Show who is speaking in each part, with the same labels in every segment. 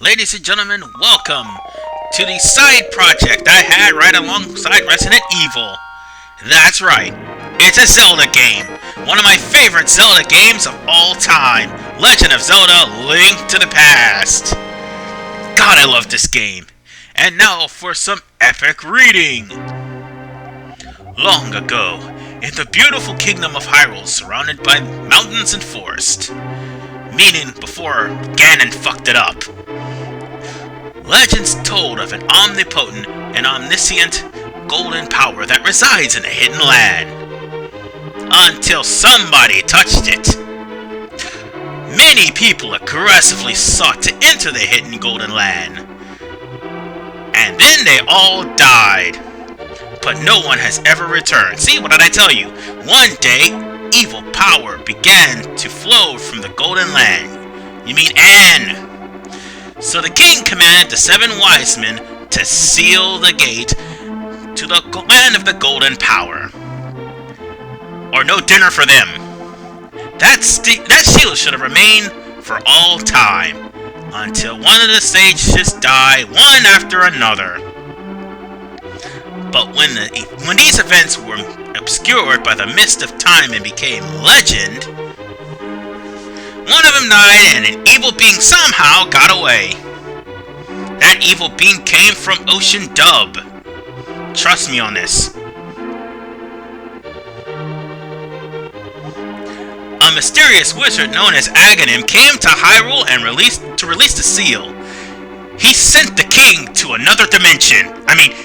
Speaker 1: Ladies and gentlemen, welcome to the side project I had right alongside Resident Evil. That's right, it's a Zelda game. One of my favorite Zelda games of all time. Legend of Zelda: Link to the Past. God, I love this game. And now for some epic reading. Long ago, in the beautiful kingdom of Hyrule, surrounded by mountains and forest. Meaning before Ganon fucked it up. Legends told of an omnipotent and omniscient golden power that resides in a hidden land. Until somebody touched it. Many people aggressively sought to enter the hidden golden land. And then they all died. But no one has ever returned. See, what did I tell you? One day, evil power began to flow from the golden land. You mean Anne. So the king commanded the 7 wise men to seal the gate to the land of the golden power. Or no dinner for them. That seal should have remained for all time, until one of the sages died, one after another. But when these events were obscured by the mist of time and became legend, one of them died and an evil being somehow got away. That evil being came from Ocean Dub. Trust me on this. A mysterious wizard known as Aghanihm came to Hyrule and released the seal. He sent the king to another dimension.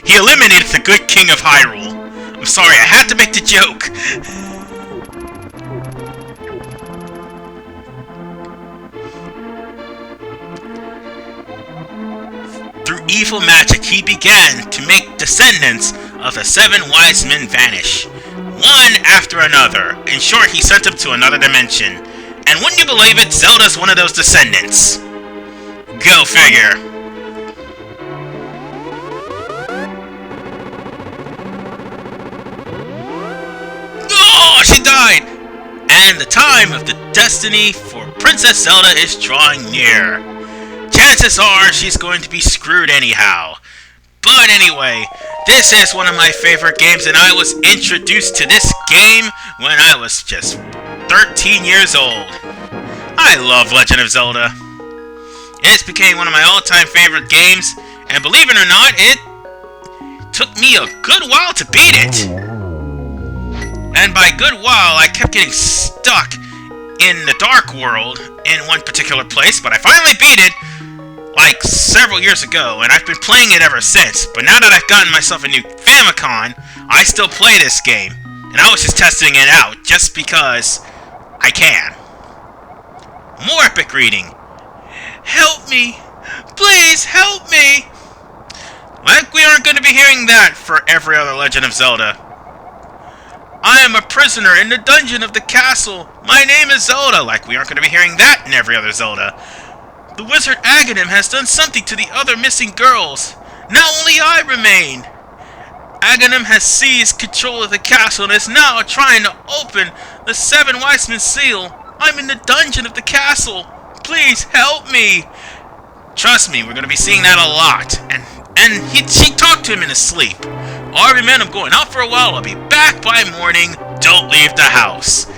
Speaker 1: He eliminated the good king of Hyrule. I'm sorry, I had to make the joke. Through evil magic, he began to make descendants of the 7 wise men vanish, one after another. In short, he sent them to another dimension. And wouldn't you believe it, Zelda's one of those descendants. Go figure. Oh, she died! And the time of the destiny for Princess Zelda is drawing near. Chances are she's going to be screwed anyhow. But anyway, this is one of my favorite games, and I was introduced to this game when I was just 13 years old. I love Legend of Zelda. It became one of my all-time favorite games, and believe it or not, it took me a good while to beat it. And by good while, I kept getting stuck in the Dark World in one particular place, but I finally beat it like several years ago, and I've been playing it ever since. But now that I've gotten myself a new Famicom, I still play this game. And I was just testing it out, just because I can. More epic reading. Help me! Please help me! Like we aren't going to be hearing that for every other Legend of Zelda. I am a prisoner in the dungeon of the castle. My name is Zelda. Like we aren't going to be hearing that in every other Zelda. The wizard Aghanihm has done something to the other missing girls. Now only I remain. Aghanihm has seized control of the castle and is now trying to open the 7 wise men seal. I'm in the dungeon of the castle. Please help me. Trust me, we're going to be seeing that a lot. And she talked to him in his sleep. Alright, man, I'm going out for a while. I'll be back by morning. Don't leave the house.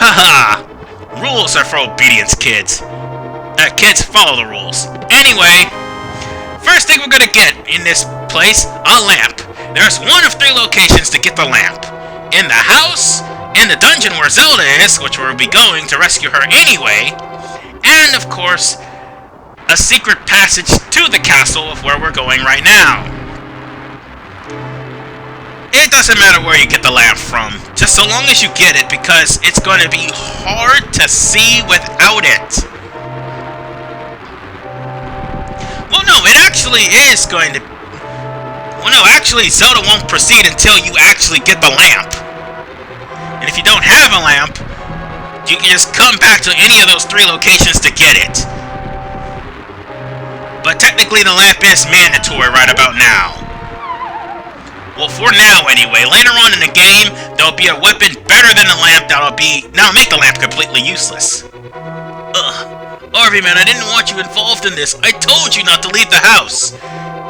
Speaker 1: Haha. Rules are for obedience, kids. Kids, follow the rules. Anyway, first thing we're gonna get in this place, a lamp. There's one of 3 locations to get the lamp. In the house, in the dungeon where Zelda is, which we'll be going to rescue her anyway, and of course, a secret passage to the castle of where we're going right now. It doesn't matter where you get the lamp from, just so long as you get it, because it's going to be hard to see without it. Well, no, it actually is going to... Well, no, actually, Zelda won't proceed until you actually get the lamp. And if you don't have a lamp, you can just come back to any of those 3 locations to get it. But technically, the lamp is mandatory right about now. Well, for now, anyway. Later on in the game, there'll be a weapon better than the lamp that'll make the lamp completely useless. Ugh. Or RV man, I didn't want you involved in this. I told you not to leave the house.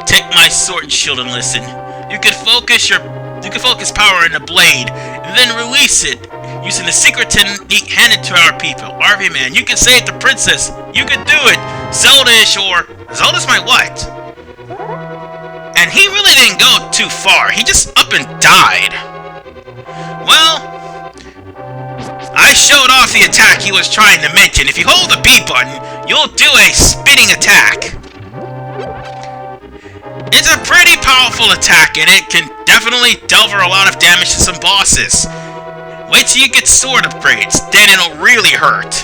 Speaker 1: Take my sword and shield and listen. You can focus power in the blade, and then release it, using the secret technique handed to our people. RV man, you can save the princess. You can do it. Zelda-ish or... Zelda's my what? And he really didn't go too far. He just up and died. Well, I showed off the attack he was trying to mention. If you hold the B button, you'll do a spinning attack. It's a pretty powerful attack, and it can definitely deliver a lot of damage to some bosses. Wait till you get sword upgrades, then it'll really hurt.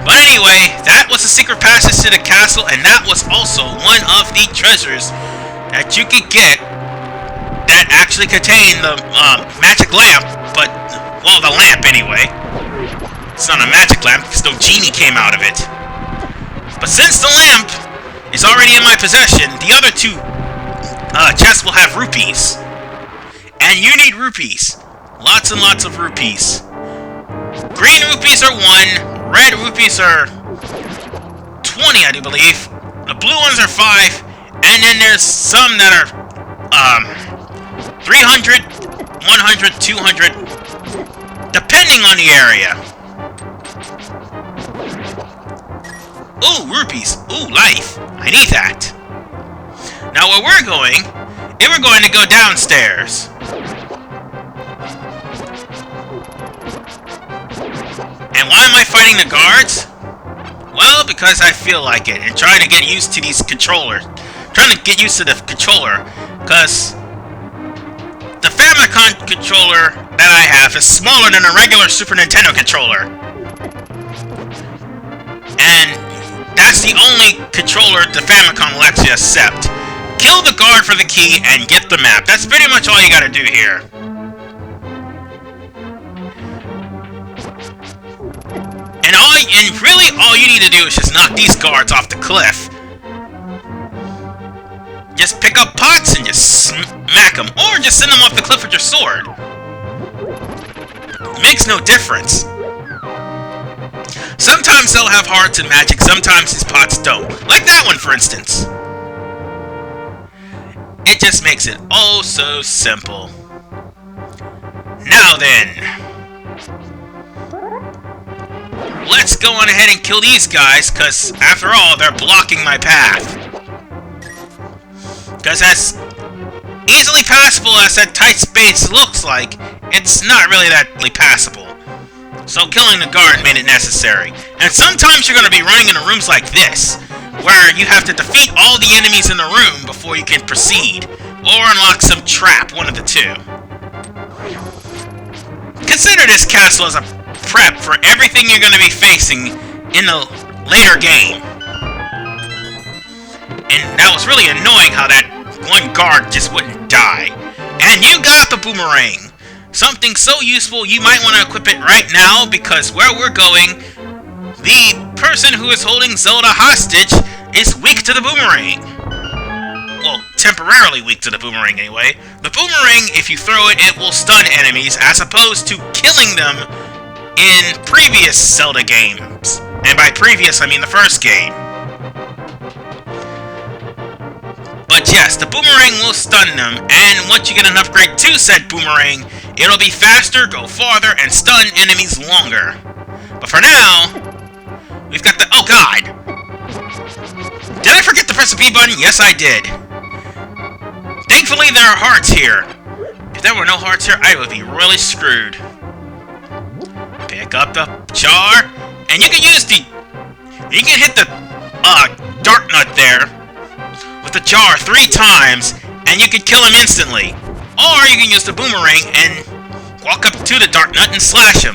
Speaker 1: But anyway, that was the secret passage to the castle, and that was also one of the treasures that you could get that actually contained the magic lamp, but, well, the lamp anyway. It's not a magic lamp, because no genie came out of it. But since the lamp is already in my possession, the other two chests will have rupees. And you need rupees. Lots and lots of rupees. Green rupees are 1, red rupees are 20, I do believe. The blue ones are 5, and then there's some that are 300, 100, 200, depending on the area. Ooh, rupees. Ooh, life. I need that. Now where we're going to go downstairs. And why am I fighting the guards? Well, because I feel like it, and trying to get used to these controllers. Trying to get used to the controller, because the Famicom controller that I have is smaller than a regular Super Nintendo controller. And that's the only controller the Famicom will actually accept. Kill the guard for the key and get the map. That's pretty much all you gotta do here. And really all you need to do is just knock these guards off the cliff. Just pick up pots and just smack them, or just send them off the cliff with your sword. It makes no difference. Sometimes they'll have hearts and magic, sometimes these pots don't. Like that one, for instance. It just makes it oh so simple. Now then, let's go on ahead and kill these guys, because after all, they're blocking my path. Because as easily passable as that tight space looks like, it's not really that easily passable. So killing the guard made it necessary. And sometimes you're going to be running into rooms like this, where you have to defeat all the enemies in the room before you can proceed, or unlock some trap, one of the two. Consider this castle as a prep for everything you're going to be facing in the later game. And that was really annoying how that one guard just wouldn't die. And you got the boomerang. Something so useful you might want to equip it right now, because where we're going, the person who is holding Zelda hostage is weak to the boomerang. Well, temporarily weak to the boomerang anyway. The boomerang, if you throw it, it will stun enemies, as opposed to killing them in previous Zelda games. And by previous, I mean the first game. But yes, the boomerang will stun them, and once you get an upgrade to said boomerang, it'll be faster, go farther, and stun enemies longer. But for now, we've got the... Oh god! Did I forget to press the B button? Yes, I did. Thankfully, there are hearts here. If there were no hearts here, I would be really screwed. Pick up the jar, and you can use the... You can hit the dark nut there with the jar 3 times, and you can kill him instantly. Or you can use the boomerang and walk up to the dark nut and slash him.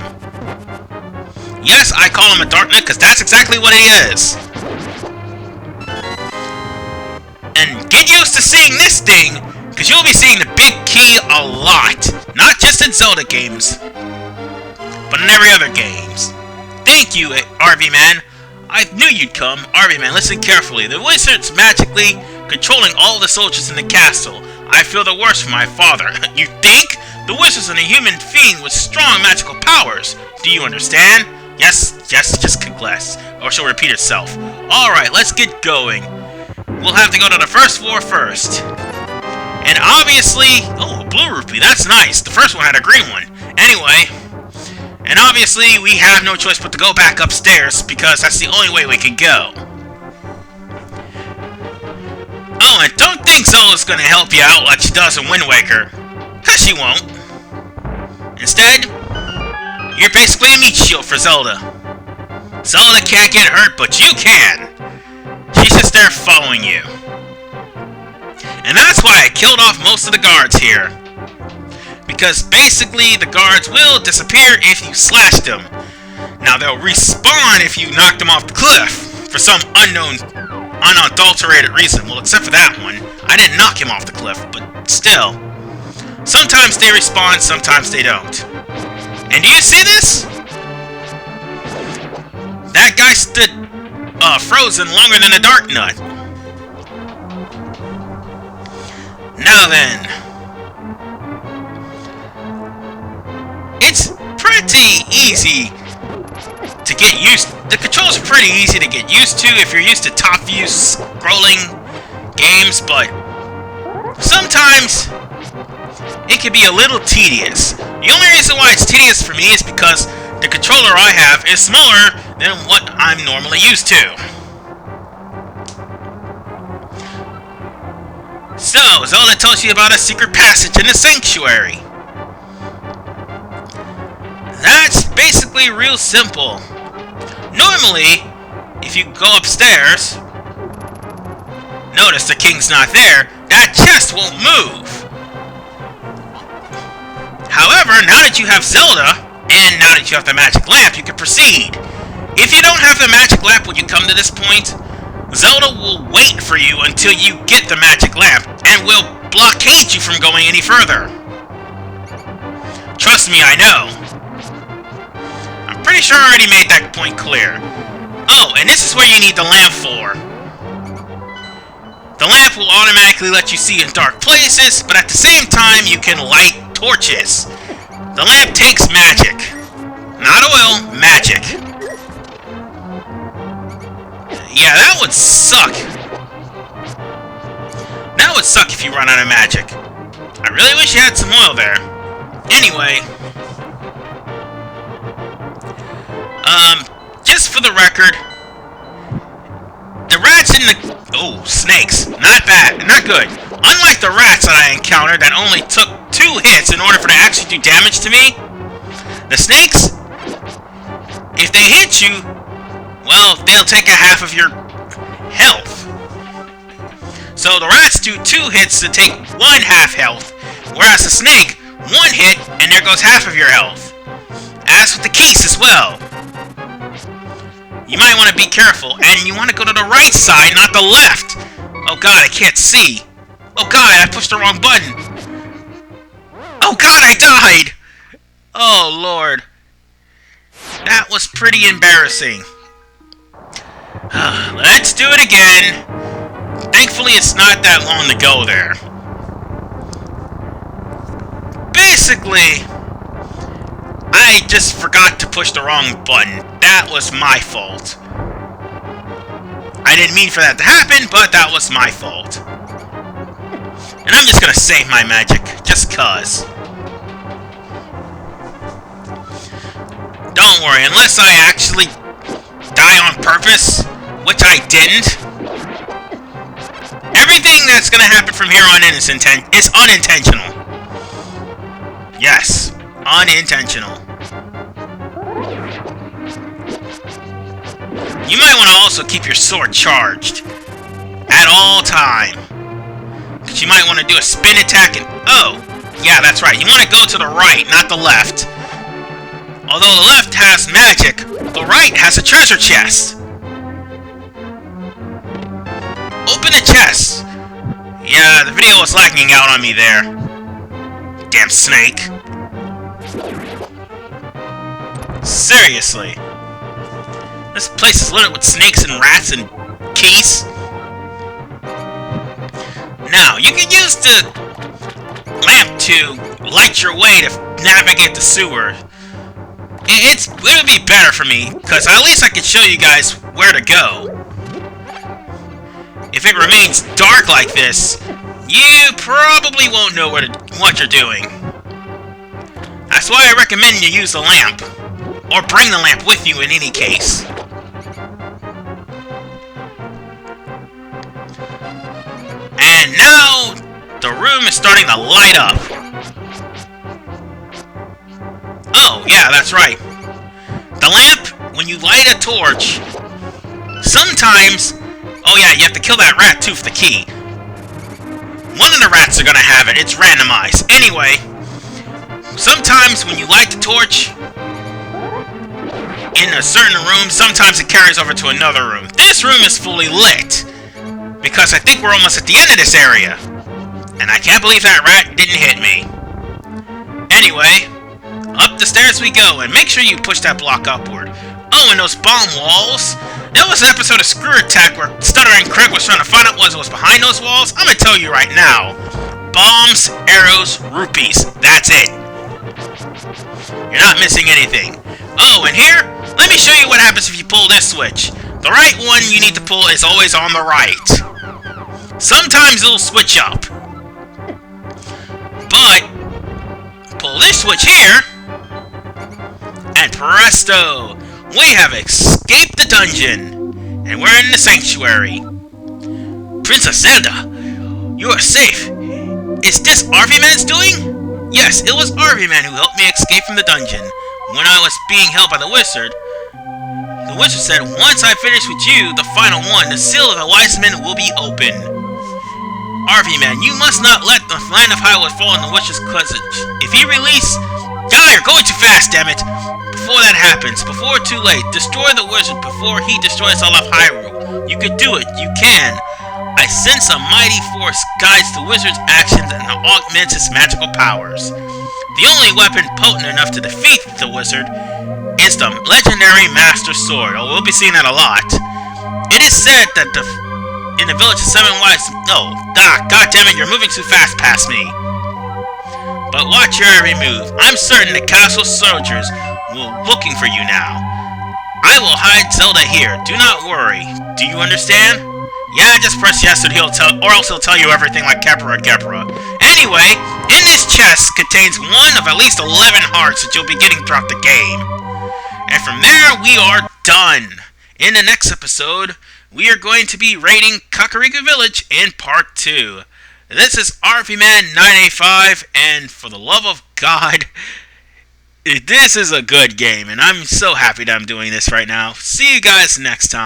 Speaker 1: Yes, I call him a dark nut because that's exactly what he is. And get used to seeing this thing, because you'll be seeing the big key a lot. Not just in Zelda games, but in every other games. Thank you, RV Man. I knew you'd come. RV Man, listen carefully. The wizard's magically controlling all the soldiers in the castle. I feel the worst for my father. You think? The wizard's a human fiend with strong magical powers. Do you understand? Yes, just click less, or she'll repeat herself. Alright, let's get going. We'll have to go to the first floor first. And obviously... Oh, a blue rupee, that's nice. The first one had a green one. Anyway... And obviously, we have no choice but to go back upstairs, because that's the only way we can go. Oh, and don't think Zelda's gonna help you out like she does in Wind Waker. Cause she won't. Instead, you're basically a meat shield for Zelda. Zelda can't get hurt, but you can. She's just there following you. And that's why I killed off most of the guards here. Because basically, the guards will disappear if you slash them. Now, they'll respawn if you knock them off the cliff. For some unknown, unadulterated reason. Well, except for that one. I didn't knock him off the cliff, but still. Sometimes they respawn, sometimes they don't. And do you see this? That guy stood frozen longer than a dark nut. Now then. It's pretty easy to get used. The controls are pretty easy to get used to if you're used to top view scrolling games, but sometimes it can be a little tedious. The only reason why it's tedious for me is because the controller I have is smaller than what I'm normally used to. So, Zelda tells you about a secret passage in the sanctuary. That's basically real simple. Normally, if you go upstairs, notice the king's not there, that chest won't move. However, now that you have Zelda, and now that you have the magic lamp, you can proceed. If you don't have the magic lamp when you come to this point, Zelda will wait for you until you get the magic lamp, and will blockade you from going any further. Trust me, I know. I'm pretty sure I already made that point clear. Oh, and this is where you need the lamp for. The lamp will automatically let you see in dark places, but at the same time, you can light torches. The lamp takes magic. Not oil, magic. Yeah, that would suck. That would suck if you run out of magic. I really wish you had some oil there. Anyway. Just for the record, the rats in the... Oh, snakes. Not bad. Not good. Unlike the rats that I encountered that only took 2 hits in order for them to actually do damage to me, the snakes, if they hit you, well, they'll take a half of your health. So the rats do 2 hits to take 1 half health, whereas the snake, 1 hit, and there goes half of your health. As with the keys as well. You might want to be careful, and you want to go to the right side, not the left. Oh god, I can't see. Oh god, I pushed the wrong button. Oh god, I died! Oh lord. That was pretty embarrassing. Let's do it again. Thankfully, it's not that long to go there. Basically, I just forgot to push the wrong button. That was my fault. I didn't mean for that to happen, but that was my fault. And I'm just gonna save my magic, just cuz. Don't worry, unless I actually die on purpose, which I didn't. Everything that's gonna happen from here on in is unintentional. Yes, unintentional. You might want to also keep your sword charged at all time. Because you might want to do a spin attack and... Oh, yeah, that's right. You want to go to the right, not the left. Although the left has magic, the right has a treasure chest. Open the chest. Yeah, the video was lagging out on me there. Damn snake. Seriously. This place is littered with snakes and rats and keys. Now, you can use the lamp to light your way to navigate the sewer. It would be better for me, because at least I can show you guys where to go. If it remains dark like this, you probably won't know what you're doing. That's why I recommend you use the lamp. Or bring the lamp with you in any case. And now, the room is starting to light up. Oh, yeah, that's right. The lamp, when you light a torch, sometimes... Oh yeah, you have to kill that rat too for the key. One of the rats are gonna have it, it's randomized. Anyway, sometimes when you light the torch in a certain room, sometimes it carries over to another room. This room is fully lit, because I think we're almost at the end of this area. And I can't believe that rat didn't hit me. Anyway, up the stairs we go, and make sure you push that block upward. Oh, and those bomb walls. There was an episode of Screw Attack where Stuttering Craig was trying to find out what was behind those walls. I'm gonna tell you right now. Bombs, arrows, rupees. That's it. You're not missing anything. Oh, and here, let me show you what happens if you pull this switch. The right one you need to pull is always on the right. Sometimes it'll switch up. But, pull this switch here, and presto! We have escaped the dungeon, and we're in the sanctuary. Princess Zelda, you are safe. Is this Arvyman's doing? Yes, it was Arvyman who helped me escape from the dungeon. When I was being held by the wizard said, once I finish with you, the final one, the seal of the wise men will be open. Arvyman, you must not let the land of Hyrule fall in the witch's clutches. If he release... God, you're going too fast, damn it! Before that happens, before too late, destroy the wizard before he destroys all of Hyrule. You can do it, you can. I sense a mighty force guides the wizard's actions and augments his magical powers. The only weapon potent enough to defeat the wizard is the legendary Master Sword. Oh, we'll be seeing that a lot. It is said that in the village of Seven Wise... Oh, God damn it, you're moving too fast past me. But watch your every move. I'm certain the castle soldiers will be looking for you now. I will hide Zelda here. Do not worry. Do you understand? Yeah, just press yes and or else he'll tell you everything like Kepra. Anyway, in this chest contains one of at least 11 hearts that you'll be getting throughout the game. And from there, we are done. In the next episode, we are going to be raiding Kakariko Village in Part 2. This is RPman985, and for the love of God, this is a good game, and I'm so happy that I'm doing this right now. See you guys next time.